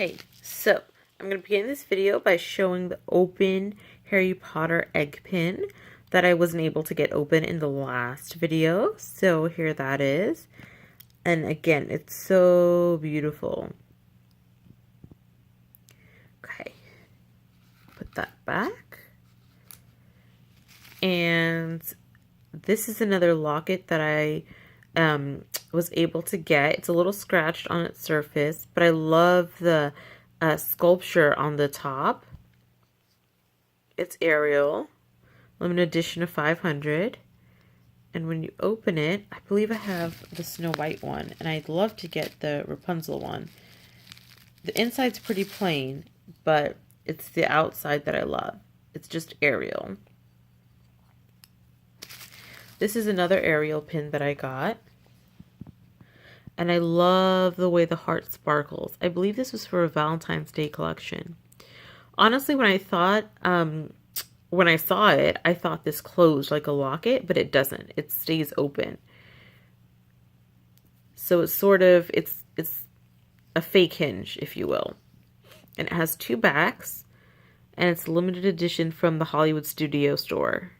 Okay, so I'm going to begin this video by showing the open Harry Potter egg pin that I wasn't able to get open in the last video. So here that is. And again, it's so beautiful. Okay, put that back. And this is another locket that I was able to get. It's a little scratched on its surface, but I love the sculpture on the top. It's Ariel, limited edition of 500. And when you open it, I believe I have the Snow White one, and I'd love to get the Rapunzel one. The inside's pretty plain, but it's the outside that I love. It's just Ariel. This is another Ariel pin that I got. And I love the way the heart sparkles. I believe this was for a Valentine's Day collection. Honestly, when I saw it, I thought this closed like a locket, but it doesn't. It stays open. So it's sort of, it's a fake hinge, if you will. And it has two backs, and it's a limited edition from the Hollywood Studio store.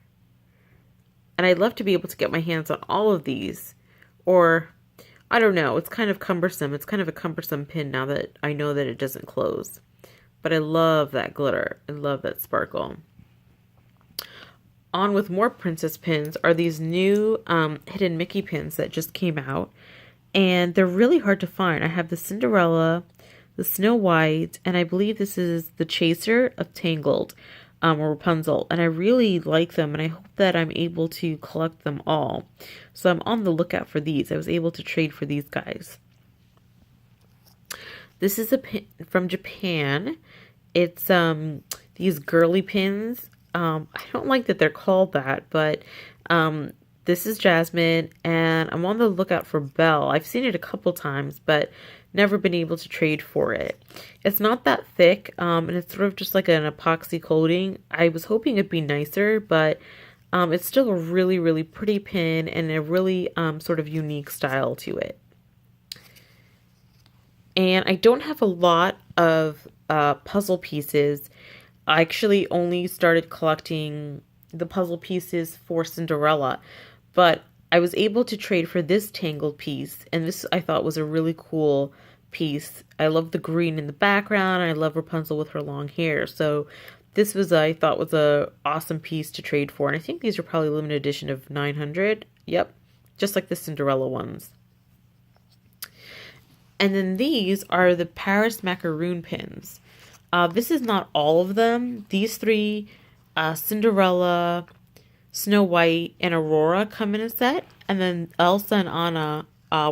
And I'd love to be able to get my hands on all of these, or I don't know, it's kind of cumbersome. It's kind of a cumbersome pin now that I know that it doesn't close. But I love that glitter. I love that sparkle. On with more princess pins are these new hidden Mickey pins that just came out. And they're really hard to find. I have the Cinderella, the Snow White, and I believe this is the Chaser of Tangled, or Rapunzel. And I really like them, and I hope that I'm able to collect them all. So I'm on the lookout for these. I was able to trade for these guys. This is a pin from Japan. It's these girly pins. I don't like that they're called that, but this is Jasmine, and I'm on the lookout for Belle. I've seen it a couple times, but never been able to trade for it. It's not that thick, and it's sort of just like an epoxy coating. I was hoping it'd be nicer, but it's still a really, really pretty pin and a really sort of unique style to it. And I don't have a lot of puzzle pieces. I actually only started collecting the puzzle pieces for Cinderella, but I was able to trade for this Tangled piece, and this I thought was a really cool piece. I love the green in the background. I love Rapunzel with her long hair, so this was, I thought, was a awesome piece to trade for, and I think these are probably limited edition of 900. Yep, just like the Cinderella ones. And then these are the Paris Macaroon pins. This is not all of them. These three, Cinderella, Snow White, and Aurora come in a set. And then Elsa and Anna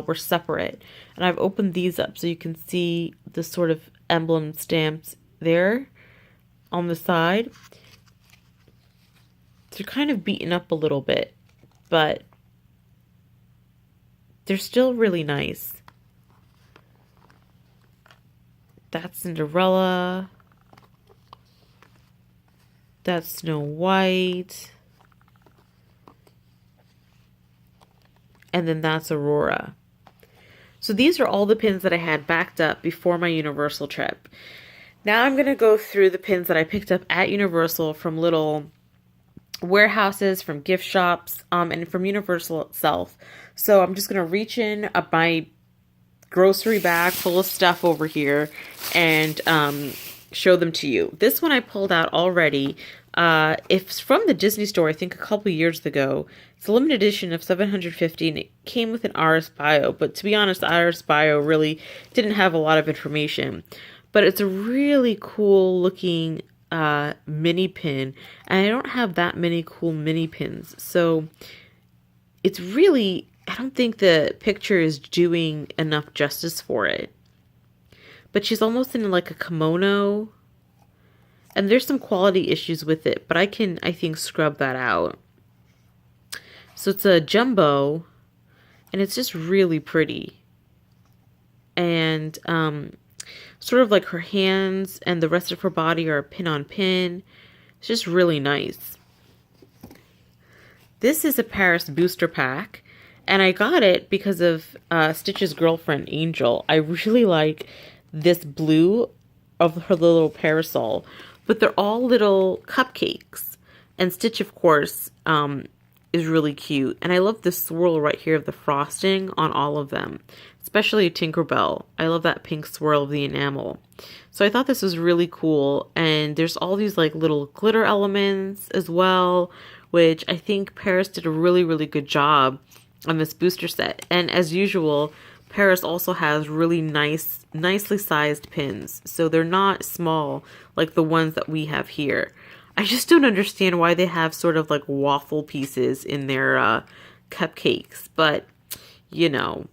were separate. And I've opened these up so you can see the sort of emblem stamps there on the side. They're kind of beaten up a little bit, but they're still really nice. That's Cinderella. That's Snow White. And then that's Aurora. So these are all the pins that I had backed up before my Universal trip. Now I'm going to go through the pins that I picked up at Universal from little warehouses, from gift shops, and from Universal itself. So I'm just going to reach in my grocery bag full of stuff over here and show them to you. This one I pulled out already. It's from the Disney store, I think a couple years ago. It's a limited edition of 750, and it came with an Ars Bio, but to be honest, the Ars Bio really didn't have a lot of information. But it's a really cool looking mini pin, and I don't have that many cool mini pins, so it's really, I don't think the picture is doing enough justice for it. But she's almost in like a kimono. And there's some quality issues with it, but I can, I think, scrub that out. So it's a jumbo, and it's just really pretty. And sort of like her hands and the rest of her body are pin on pin. It's just really nice. This is a Paris booster pack. And I got it because of Stitch's girlfriend, Angel. I really like this blue of her little parasol, but they're all little cupcakes. And Stitch, of course, is really cute. And I love the swirl right here of the frosting on all of them, especially Tinkerbell. I love that pink swirl of the enamel. So I thought this was really cool. And there's all these like little glitter elements as well, which I think Paris did a really, really good job on this booster set. And as usual, Paris also has really nicely sized pins. So they're not small like the ones that we have here. I just don't understand why they have sort of like waffle pieces in their cupcakes. But, you know,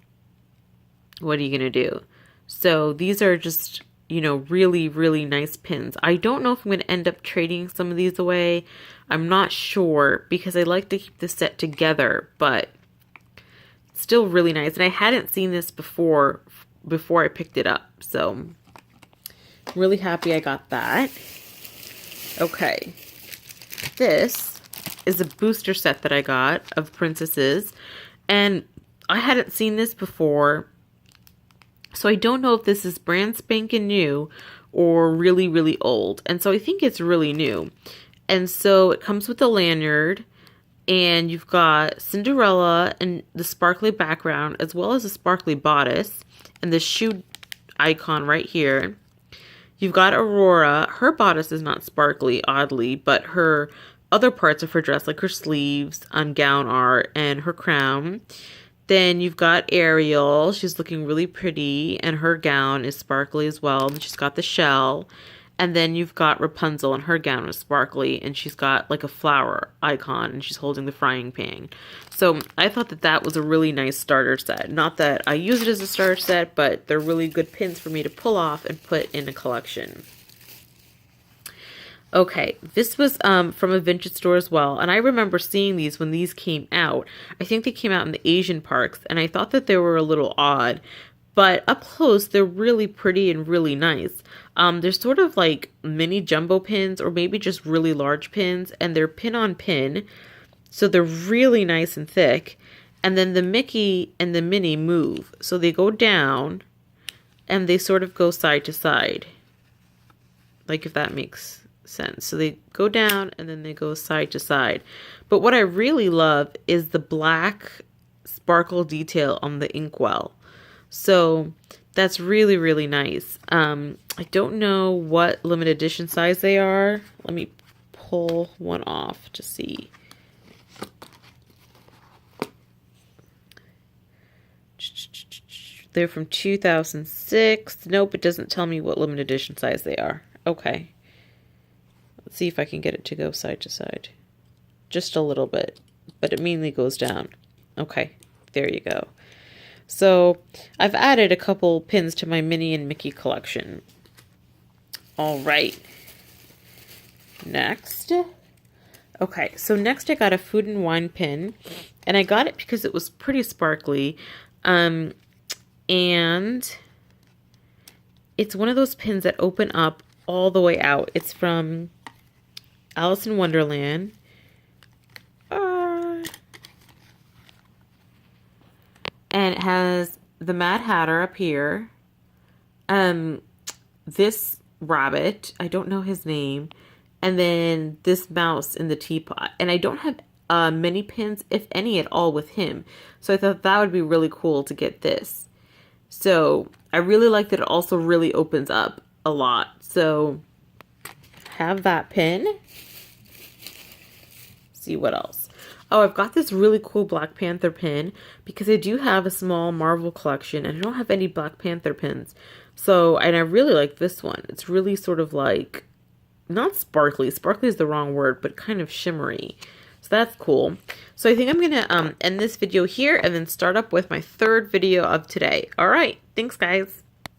what are you going to do? So these are just, you know, really, really nice pins. I don't know if I'm going to end up trading some of these away. I'm not sure because I like to keep the set together, but still really nice. And I hadn't seen this before I picked it up. So I'm really happy I got that. Okay. This is a booster set that I got of princesses. And I hadn't seen this before. So I don't know if this is brand spanking new or really, really old. And so I think it's really new. And so it comes with a lanyard. And you've got Cinderella and the sparkly background, as well as a sparkly bodice, and the shoe icon right here. You've got Aurora. Her bodice is not sparkly, oddly, but her other parts of her dress, like her sleeves, gown are, and her crown. Then you've got Ariel. She's looking really pretty, and her gown is sparkly as well. And she's got the shell. And then you've got Rapunzel, and her gown is sparkly, and she's got like a flower icon, and she's holding the frying pan. So I thought that that was a really nice starter set. Not that I use it as a starter set, but they're really good pins for me to pull off and put in a collection. Okay, this was from a vintage store as well, and I remember seeing these when these came out. I think they came out in the Asian parks, and I thought that they were a little odd. But up close, they're really pretty and really nice. They're sort of like mini jumbo pins or maybe just really large pins. And they're pin on pin. So they're really nice and thick. And then the Mickey and the Minnie move. So they go down and they sort of go side to side. Like if that makes sense. So they go down and then they go side to side. But what I really love is the black sparkle detail on the inkwell. So that's really, really nice. I don't know what limited edition size they are. Let me pull one off to see. They're from 2006. Nope, it doesn't tell me what limited edition size they are. Okay. Let's see if I can get it to go side to side. Just a little bit, but it mainly goes down. Okay, there you go. So I've added a couple pins to my Minnie and Mickey collection. All right. Next. Okay, so next I got a Food and Wine pin. And I got it because it was pretty sparkly. And it's one of those pins that open up all the way out. It's from Alice in Wonderland. And it has the Mad Hatter up here. This rabbit, I don't know his name. And then this mouse in the teapot. And I don't have many pins, if any at all, with him. So I thought that would be really cool to get this. So I really like that it also really opens up a lot. So have that pin. See what else. Oh, I've got this really cool Black Panther pin because I do have a small Marvel collection and I don't have any Black Panther pins. So, and I really like this one. It's really sort of like, not sparkly. Sparkly is the wrong word, but kind of shimmery. So that's cool. So I think I'm going to end this video here and then start up with my third video of today. All right. Thanks, guys.